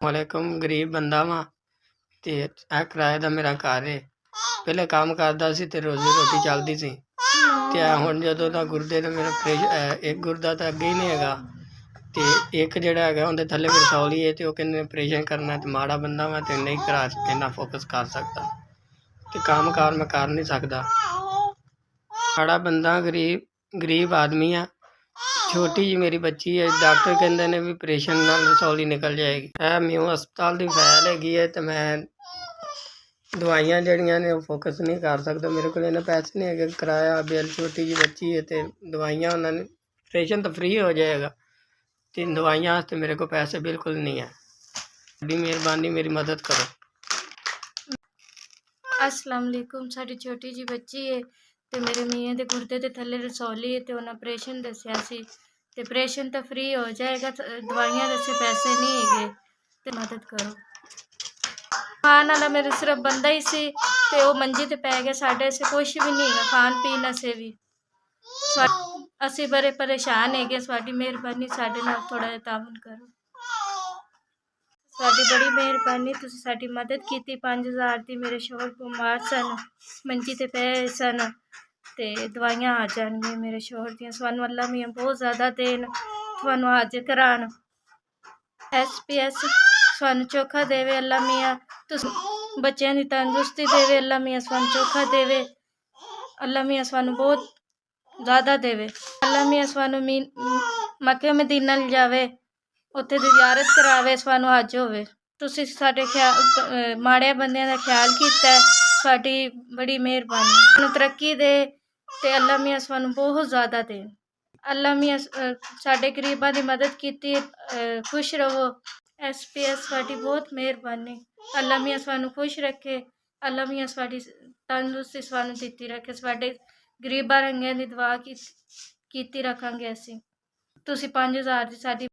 वालेकुम गरीब बंदा वां ते किराए दा मेरा घर है। पहले काम करदा सी ते रोजी रोटी चलदी सी ते हुण जदों दा गुरदे दा मेरा एक गुरदा तां अगे ही नहीं हैगा ते एक जिहड़ा हैगा उहदे थल्ले भी रसौली है ते ओह कहंदे ऑपरेशन करना ते माड़ा बंदा वां ते नहीं करा इन्ना फोकस कर सकदा ते काम कार मैं कर नहीं सकदा। माड़ा बंदा गरीब आदमी आ। छोटी जी मेरी बच्ची है, डॉक्टर कहते ने भी ऑपरेशन नाल रसौली निकल जाएगी। म्यू हस्पताल की फाइल हैगी है तो मैं दवाइयां जड़ियां ने फोकस नहीं कर सकता। मेरे को इन्ने पैसे नहीं है, किराया बिल, छोटी जी बच्ची है तो दवाइयां उन्होंने ऑपरेशन तो फ्री हो जाएगा, तो दवाइयां वास्ते मेरे को पैसे बिल्कुल नहीं है। बड़ी मेहरबानी, मेरी मदद करो। अस्सलाम वालेकुम। साडी छोटी जी बच्ची है तो मेरे मियाँ दे गुरदे दे थल्ले रसौली है तो उन्हें ऑपरेशन दस्या सी ते ऑपरेशन तो फ्री हो जाएगा, दवाइयां दस्से पैसे नहीं है तो मदद करो। खान वाला मेरे सिर्फ बंदा ही सी ते वो मंजी ते पै गया, साढ़े से कुछ भी नहीं है खान पीन से भी। असी बड़े परेशान है कि साडी मेहरबानी, साडे नाल थोड़ा जिहा तावन करो। साडी बड़ी मेहरबानी, तुसीं साडी मदद कीती। 5000 दी मेरे शौहर बीमार सन, मंजी ते पे सन ते दवाइयां आ जाणगियां मेरे शौहर दियां। सानू अल्लाह मियां बहुत ज़्यादा देन, थानू हाजिर करान। SPS सानू चोखा देवे अल्लाह मियां, तुस बच्चों की तंदुरुस्ती देवे अल्लाह मियां, सानू चोखा देवे अल्लाह मियां, सानू बहुत ज़्यादा देवे अल्लाह मियां, सानू मक्के मदीना ले जावे, उत्थे दी ज़ियारत करावे, सानू हज होवे। तुसीं साडे माड़े बंदियां दा ख्याल कीता है, साडी बड़ी मेहरबानी। सानू तरक्की दे ते अल्लाह मियां सानू बहुत ज़्यादा दे। अल्लाह मियां साडे गरीबां दी मदद कीती, खुश रहो। SPS साडी बहुत मेहरबानी। अल्लाह मियां सानू खुश रखे, अल्लाह मियां साडी तंदुरुस्ती सानू दित्ती रखे। साडे गरीबां रंगियां दी दुआ कीती रखांगे असीं। तुसीं 5000 दी साडी